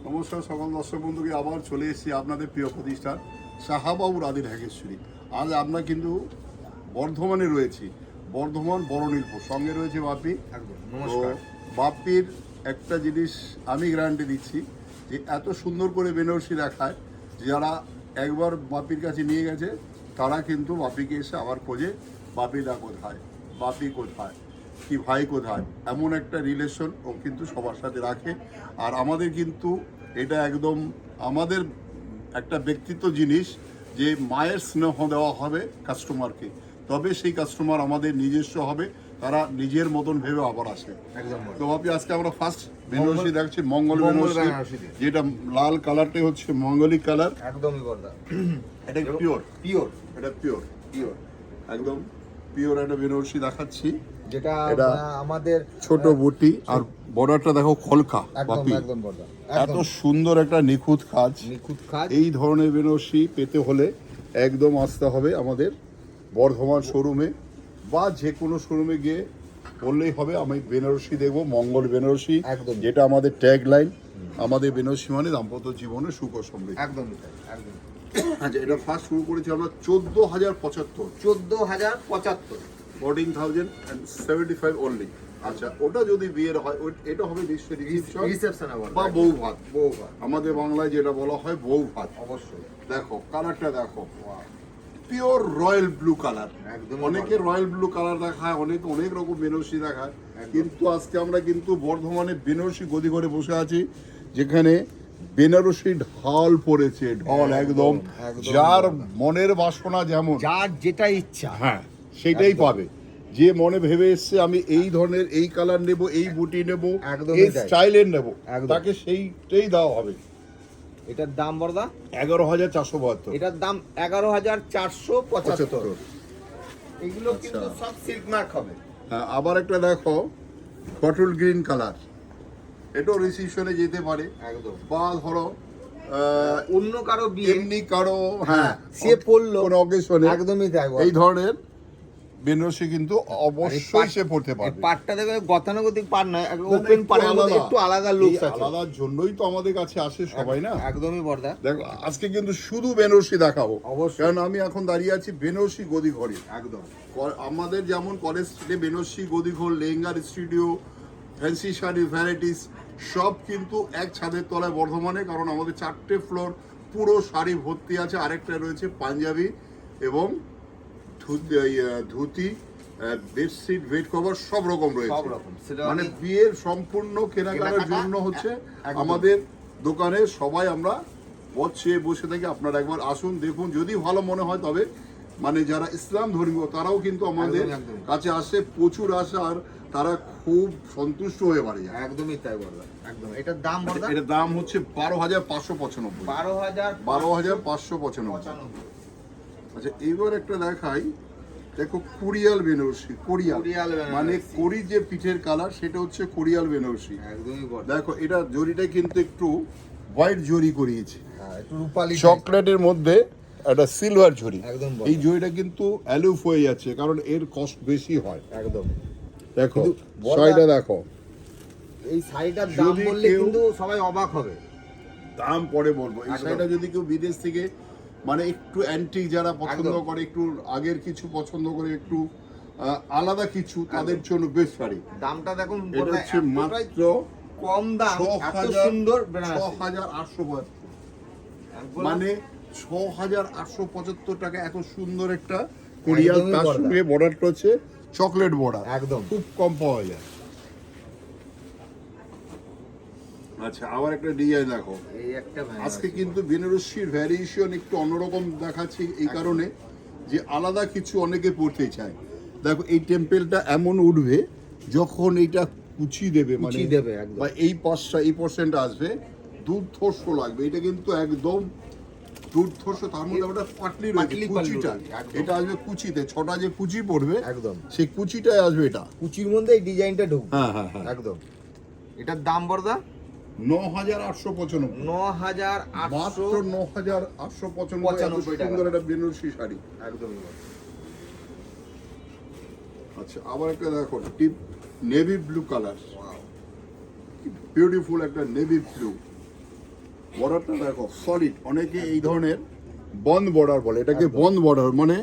নমস্কার সকল দর্শক বন্ধুকে আবার চলে এসেছি আপনাদের প্রিয় প্রতিষ্ঠান শাহাবাবুর আদি ঢাকেশ্বরী। আজ আমরা কিন্তু বর্ধমানে রয়েছি, বর্ধমান বড়নীলপুর, সঙ্গে রয়েছে বাপি। নমস্কার। বাপির একটা জিনিস আমি গ্যারান্টি দিচ্ছি যে এত সুন্দর করে বেনারসি দেখায়, যারা একবার বাপির কাছে নিয়ে গেছে তারা কিন্তু বাপিকে এসে আবার খোঁজে, বাপিদা কোথায়, বাপি কোথায়, কি ভাই কোথায়, এমন একটা রিলেশন ও কিন্তু সবার সাথে রাখে। আর আমাদের কিন্তু এটা একদম আমাদের একটা ব্যক্তিত্ব জিনিস যে মায়ের স্নেহ দেওয়া হবে কাস্টমারকে, তবে সেই কাস্টমার আমাদের নিজস্ব হবে, তারা নিজের মতন ভেবে আবার আসে। একদম। তো বাপি আজকে আমরা ফার্স্ট বেনারসি দেখছি মঙ্গল বেনারসি, যেটা লাল কালারটাই হচ্ছে মঙ্গলি কালার। একদমই বলদা, এটা পিওর পিওর, এটা পিওর পিওর, একদম পিওর একটা বেনারসি দেখাচ্ছি, যেটা এটা আমাদের ছোট বুটি আর বর্ডারটা দেখো খলকা। একদম বাপি একদম বলদা, এত সুন্দর একটা নিখুঁত কাজ। নিখুঁত কাজ। এই ধরনের বেনারসি পেতে হলে একদম আসতে হবে আমাদের বর্ধমান শোরুমে, বা যে কোনো শোরুমে গিয়ে বললেই হবে আমি বেনারসি দেখবো, মঙ্গল বেনারসি, একদম। যেটা আমাদের ট্যাগ লাইন। আমাদের বেনারসি মানে দাম্পত্য জীবনে সুখ ও সমৃদ্ধি। একদম একদম। আচ্ছা, এটা ফার্স্ট শুরু করেছি আমরা 14,075, 14,075, 14,075 অনলি। আচ্ছা, ওটা যদি বিয়ের হয় এটা হবে নিশ্চয়ই রিসেপশন বা বউ ভাত। বউ ভাত, আমাদের বাংলায় যেটা বলা হয় বউ ভাত। অবশ্যই। দেখো কালারটা দেখো, পিওর রয়্যাল ব্লু কালার। একদম। অনেকে রয়্যাল ব্লু কালার দেখায়, অনেকে অনেক রকম বেনারসি দেখায়, কিন্তু আজকে আমরা কিন্তু বর্ধমানে বেনারসি গদি করে বসে আছি, যেখানে বেনারসি ঢল পড়েছে, ঢল একদম। যার মনের বাসনা যেমন, যার যেটা ইচ্ছা, হ্যাঁ সেটাই পাবে। যে মনে ভেবে এসছে আমি এই ধরনের এই কালার নেব, এই বুটি নেব, এই স্টাইলের নেব, তাকে সেইটাই দেওয়া হবে। এটার দাম বড়দা 11,472। এটার দাম 11,475। এগুলো কিন্তু সব সিল্ক মার্ক হবে। হ্যাঁ, আবার একটা দেখো বটল গ্রিন কালার, এটাও রিসিপশনে যেতে পারে, একদম। বা ধরো অন্য কারো বিয়ে, এমনি কারো, হ্যাঁ সে পড়লো কোনো অকেশনে, একদমই তাই। এই ধরনের বেনারসি কিন্তু অবশ্যই সে পড়তে পারবে। পাটটা দেখো গতানুগতিক পাট নয়, ওপেন পাড়ের মধ্যে একটু আলাদা লুক আছে। আলাদার জন্যই তো আমাদের কাছে আসে সবাই না। একদমই বড়দা। দেখো আজকে কিন্তু শুধু বেনারসি দেখাবো, অবশ্যই। কারণ আমি এখন দাঁড়িয়ে আছি বেনারসি গদি ঘরে। একদম। আমাদের যেমন কলেজ স্ট্রিটে বেনারসি গদি ঘর, লেহেঙ্গার স্টুডিও, ফ্যান্সি শাড়ি ভ্যারাইটিস সব কিন্তু এক ছাদের তলায় বর্ধমানে, কারণ আমাদের 4টে ফ্লোর পুরো শাড়ি ভর্তি আছে। আরেকটা রয়েছে পাঞ্জাবি এবং ধুতি, বেডশিট, বেড কভার সব রকম রয়েছে। মানে বিয়ের সম্পূর্ণ কেনাকাটার জন্য হচ্ছে আমাদের দোকানে সবাই আমরা বসে থাকি। আপনারা একবার আসুন, দেখুন, যদি ভালো মনে হয় তবে মানে যারা ইসলাম ধর্মীয় তারাও কিন্তু আমাদের কাছে আসে, প্রচুর আসে, আর তারা খুব সন্তুষ্ট হয়ে বাড়ি যায়। একদমই তাই বললাম। একদম। এটার দাম বলদা, এটার দাম হচ্ছে 12,595। 12,595। আচ্ছা, এইবার একটা দেখাই, দেখো কোরিয়াল বেনারসি। কোরিয়াল মানে কোরি যে পিঠের কালার, সেটা হচ্ছে কোরিয়াল বেনারসি। একদমই বড়। দেখো এটা জরিটা কিন্তু একটু হোয়াইট জরি করিয়েছে, একটু রূপালি চকলেটের মধ্যে একটা সিলভার জরি। একদম। এই জরিটা কিন্তু অ্যালুফ হয়ে যাচ্ছে, কারণ এর কস্ট বেশি হয়। একদম। দেখো শাড়িটা দেখো, এই শাড়িটার দাম বললে কিন্তু সবাই অবাক হবে। দাম পরে বলবো। এই শাড়িটা যদি কেউ বিদেশ থেকে মানে একটু অ্যান্টিক যারা পছন্দ করে, একটু আগের কিছু পছন্দ করে, একটু আলাদা কিছু, তাদের জন্য বেস্ট শাড়ি। দামটা দেখুন, এটা হচ্ছে মাত্র কম দাম, এত সুন্দর 6,875, মানে 6,875 টাকা। এত সুন্দর একটা কোরিয়াল, তার সঙ্গে বর্ডারটা হচ্ছে চকলেট বর্ডার, একদম খুব কম পাওয়া যায়। আচ্ছা, আবার একটা ডিজাইন দেখো। এই একটা আজকে কিন্তু বেনারসির ভ্যারিয়েশন একটু অন্যরকম দেখাচ্ছি, এই কারণে যে আলাদা কিছু অনেকে পড়তে চায়। দেখো এই টেম্পেলটা এমন উঠবে যখন এইটা কুচি দেবে, মানে বা এই পাশটা এই পোর্শনটা আসবে, দুর্ধর্ষ লাগবে। এটা কিন্তু একদম দুর্ধর্ষ। তার মধ্যে ওটা পাটলি রয়েছে, কুচিটা এটা আসবে কুচিতে, 6টা যে কুচি পড়বে একদম, সেই কুচিটাই আসবে। এটা কুচির মধ্যে এই ডিজাইনটা ঢুকবে। হ্যাঁ হ্যাঁ হ্যাঁ, একদম। এটার দাম বড়দা 9,895। 9,895 সুন্দর একটা বেনারসি শাড়ি। একদমই। আচ্ছা, আবার একটা দেখো deep navy blue colour, beautiful একটা নেভি ব্লু। বর্ডারটা দেখো সলিড। অনেকে এই ধরনের বন্ধ বর্ডার বলে, এটাকে বন্ধ বর্ডার মানে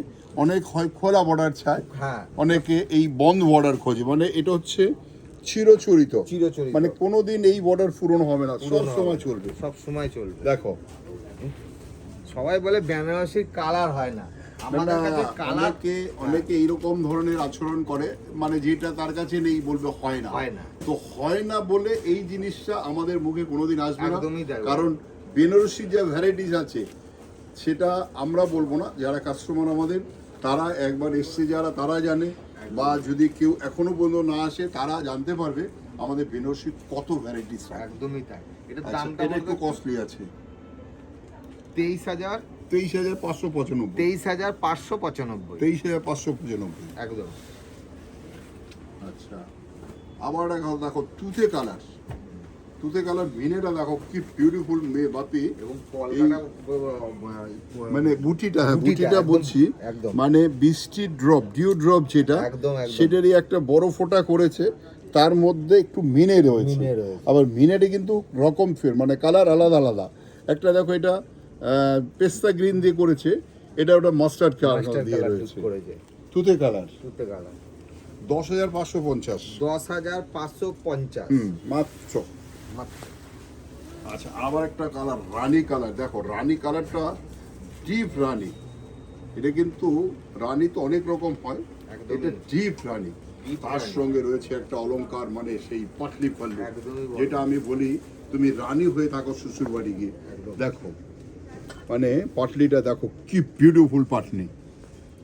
অনেক হয় খোলা বর্ডার চায়, হ্যাঁ অনেকে এই বন্ধ বর্ডার খোঁজে, মানে এটা হচ্ছে চিরচরিত, চিরচরিত। মানে কোনোদিন এই বর্ডার পূরণ হবে না, সব সময় চলবে। সব সময় চলবে। দেখো সবাই বলে বেনারসির কালার হয় না, আমাদের কাছে কালার অনেকে এইরকম ধরনের আচরণ করে, মানে যেটা তার কাছে নেই বলবে হয় না। তো হয় না বলে এই জিনিসটা আমাদের মুখে কোনোদিন আসবে না, কারণ বেনারসি যে ভ্যারাইটিস আছে সেটা আমরা বলবো না, যারা কাস্টমার আমাদের তারা একবার এসছে যারা তারা জানে, বা যদি কেউ এখনো পর্যন্ত না আসে তারা জানতে পারবে আমাদের বেনারসির কত ভ্যারাইটিস। একদমই তাই। এটার আচ্ছা, দামটা এটা একটু কস্টলি আছে, 23,595। 23,595। 23,595। 23,595 একদম। আচ্ছা, আবার দেখো তুতে কালার, তুতে কালার ভিনেটা দেখো কি বিউটিফুল মেয়ে বাপি। এবং কলকাতা মানে বুটিটা বলছি, একদম মানে বৃষ্টি ড্রপ, ডিউ ড্রপ যেটা, একদম সেটারই একটা বড় ফোঁটা করেছে, তার মধ্যে একটু মিনে রয়েছে। আবার মিনেটে কিন্তু রকম ফের মানে কালার আলাদা আলাদা। একটা দেখো এটা পেস্তা গ্রিন দিয়ে করেছে, এটা ওটা মাস্টার্ড কালার দিয়ে রয়েছে। তুতে কালার 10,550। 10,550 মাত্র। আচ্ছা, আবার একটা কালার রানী কালার, দেখো রানী কালারটা ডিপ রানী। এটা কিন্তু রানী তো অনেক রকম হয়, এটা ডিপ রানী, তার সঙ্গে রয়েছে একটা অলংকার, মানে সেই পাটলি পাল্লু, যেটা আমি বলি তুমি রানী হয়ে থাকো শ্বশুর বাড়ি গিয়ে। দেখো মানে পাটলিটা দেখো কি বিউটিফুল পাটলি।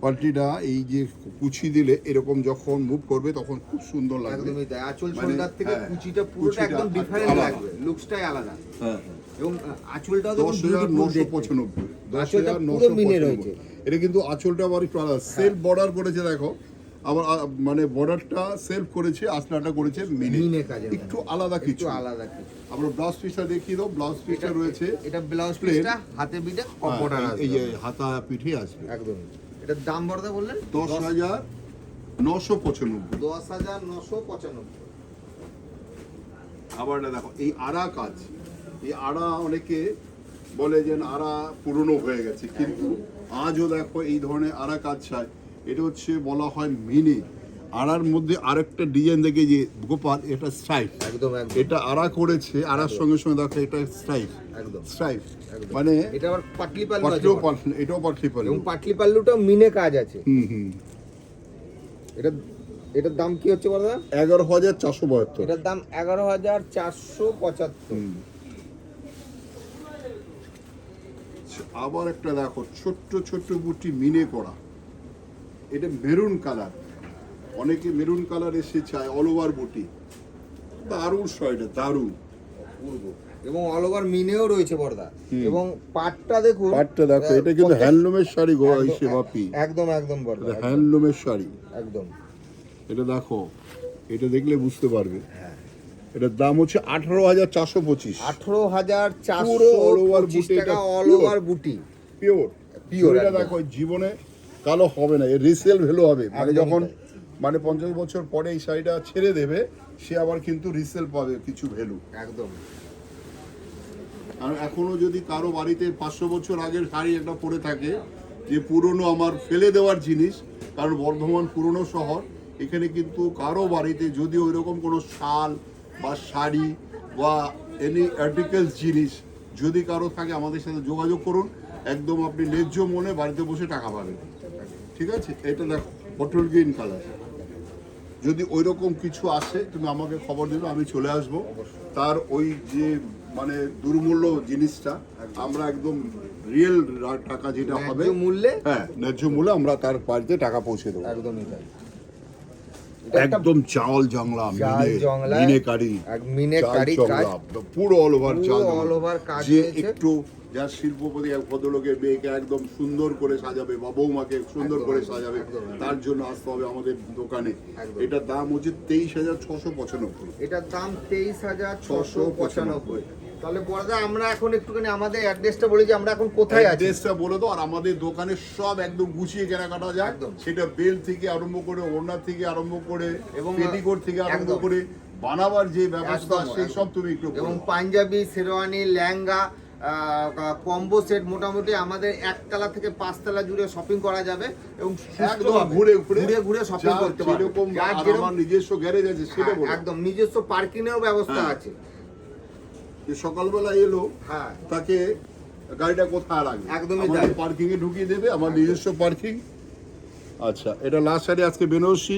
পাটলিটা এই যে কুচি দিলে এরকম যখন মুভ করবে তখন খুব সুন্দর লাগবে। একদমই তাই। আঁচল ছোলদার থেকে কুচিটা পুরোটা একদম ডিফারেন্ট লাগবে, লুকসটাই আলাদা। হ্যাঁ, এবং আঁচলটাও 10,995। আঁচলটা পুরো মিনে রয়েছে। এটা কিন্তু আঁচলটা আবার একটু আলাদা, সেলফ বর্ডার করেছে দেখো। আবার মানে বর্ডারটা সেলফ করেছে, আসলাটা করেছে মিনে কাজে, একটু আলাদা কিছু। আমরা ব্লাউজ পিসটা দেখিয়ে দাও। ব্লাউজ পিসটা রয়েছে, এটা ব্লাউজ পিসটা হাতে পিঠে বর্ডার আছে, এই যে হাতা পিঠে আসবে। একদম। এটার দাম বড়দা বললেন 10,995। 10,995। আবার এটা দেখো এই আড়া কাজ, এই আড়া অনেকে বলে যে আড়া পুরনো হয়ে গেছে, কিন্তু আজও দেখো এই ধরনের আড়া কাজ চায়। এটা হচ্ছে বলা হয় মিনি। আড়ার মধ্যে আরেকটা ডিজাইন দেখে যে গোপাল, এটা স্ট্রাইপ, একদম এটা আড়া করেছে, আড়ার সঙ্গে সঙ্গে দেখো এটা স্ট্রাইপ, একদম স্ট্রাইপ, মানে এটা আবার পাটলি পাল্লু আছে, এটাও পাটলি পাল্লু, এবং পাটলি পাল্লুটাও মিনে কাজ আছে। এটার দাম কি হচ্ছে বড়দা? 11,472। এটার দাম 11,475। আবার একটা দেখো ছোট্ট ছোট্ট বুটি মিনে করা, এটা মেরুন কালার। অনেকে মেরুন কালার এসে চায়, অল ওভার বুটি, দারুণ শয়টা, দারুণ পূর্ব, এবং অল ওভার মিনেও রয়েছে বড়দা। এবং পাটটা দেখুন, পাটটা দেখো, এটা কিন্তু হ্যান্ডলুমের শাড়ি গো, এসে বাপি একদম একদম বড়দা, হ্যান্ডলুমের শাড়ি একদম। এটা দেখো, এটা দেখলে বুঝতে পারবে। এটার দাম হচ্ছে 18,425। 18,425 টাকা অল ওভার বুটি, পিওর পিওর। এটা দেখো জীবনে কালো হবে না, এর রিসেল ভ্যালু হবে, মানে যখন মানে 50 বছর পরে এই শাড়িটা ছেড়ে দেবে, সে আবার কিন্তু রিসেল পাবে কিছু ভ্যালু, একদম। আর এখনো যদি কারো বাড়িতে 500 বছর আগের শাড়ি একটা পরে থাকে, যে পুরনো আমার ফেলে দেওয়ার জিনিস, কারণ বর্ধমান পুরনো শহর, এখানে কিন্তু কারো বাড়িতে যদি ওই রকম কোনো শাল বা শাড়ি বা এনি আর্টিকেলস জিনিস যদি কারো থাকে, আমাদের সাথে যোগাযোগ করুন, একদম আপনি ন্যায্য মনে বাড়িতে বসে টাকা পাবেন। ঠিক আছে, এটা দেখো বটল গ্রিন কালার, যদি ওই রকম কিছু আসে তুমি আমাকে খবর দেবে, আমি চলে আসব। তার ওই যে মানে দুর্মূল্য জিনিসটা আমরা একদম রিয়েল টাকা যেটা হবে মূল্যে, হ্যাঁ ন্যায্য মূল্যে আমরা তার বাড়িতে টাকা পৌঁছে দেবো। একদমই তাই। একদম চাল জংলা মিনে কারি, মিনে কারি কাজ, পুরো অল ওভার চাল অল ওভার কাজ, যে একটু যার শিল্পপতি ভদ্রলোকের মেয়েকে একদম সুন্দর করে সাজাবে বা বৌমাকে সুন্দর করে সাজাবে, তার জন্য আসতে হবে আমাদের দোকানে। এটার দাম হচ্ছে 23,695। এটার দাম 23,695। তাহলে বড়দা আমরা এখন একটুখানি আমাদের অ্যাড্রেসটা বলি, যে আমরা এখন কোথায় আছি, অ্যাড্রেসটা বলে দাও। আর আমাদের দোকানে সব একদম গুছিয়ে কেনাকাটা যায়, সেটা বেল থেকে আরম্ভ করে ওড়না থেকে আরম্ভ করে এবং পেটিকোট থেকে আরম্ভ করে বানাবার যে ব্যবস্থা সেই সব তুমি একটু, এবং পাঞ্জাবি, শেরওয়ানি, লেহেঙ্গা, কম্বো সেট মোটামুটি আমাদের 1 তলা থেকে 5 তলা জুড়ে শপিং করা যাবে এবং একদম সুস্থভাবে ঘুরে ঘুরে শপিং যার করতে পারবে। যেরকম যার আর যেরকম- আমার নিজস্ব গ্যারেজ আছে সেটা বলো। একদম নিজস্ব পার্কিং এর ব্যবস্থা হ্যাঁ। আছে। যে সকালবেলা এলো হ্যাঁ তাকে গাড়িটা কোথায় রাখবে, একদমই তাই। পার্কিং এ ঢুকিয়ে দেবে, আমার নিজস্ব পার্কিং। আচ্ছা, এটা লাস্ট সাইডে আজকে বেনারসি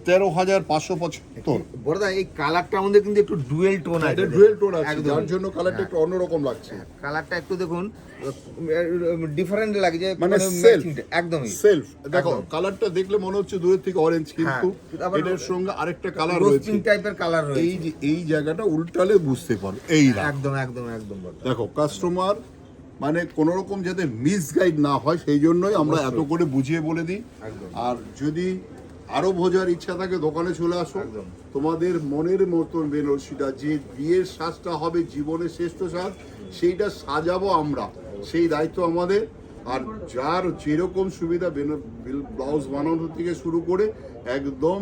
13,575। বড়দা এই কালারটার মধ্যে কিন্তু একটু ডুয়েল টোন আছে, এটা ডুয়েল টোন আছে, একদম। যার জন্য কালারটা একটু অন্যরকম লাগছে। কালারটা একটু দেখুন ডিফারেন্ট লাগছে, মানে matching টা, একদমই সেলফ দেখো, একদম। কালারটা দেখলে মনে হচ্ছে দূরের থেকে অরেঞ্জ, কিন্তু হ্যাঁ, আবার এটার সঙ্গে আরেকটা কালার রয়েছে। রোস্টিং টাইপের কালার এই রয়েছে। যে এই জায়গাটা উল্টালে বুঝতে পারো, এই না একদম একদম একদম বড়দা। দেখো কাস্টমার মানে কোনো রকম যাতে মিসগাইড না হয় সেই জন্যই আমরা এত করে বুঝিয়ে বলে দিই। একদম। আর যদি আরো বোঝার ইচ্ছা থাকে দোকানে চলে আসো, একদম। তোমাদের মনের মতন বেনারসিটা, যে বিয়ের সাজটা হবে জীবনের শ্রেষ্ঠ সাজ, সেইটা সাজাবো আমরা, সেই দায়িত্ব আমাদের। আর যার যেরকম সুবিধা ব্লাউজ বানানো থেকে শুরু করে একদম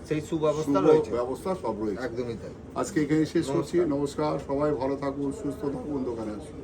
সেই সুব্যবস্থা শুভ রয়েছে, ব্যবস্থা সব রয়েছে। একদমই তাই। আজকে এখানে শেষ করছি, নমস্কার, সবাই ভালো থাকুন, সুস্থ থাকুন, দোকানে আসুন।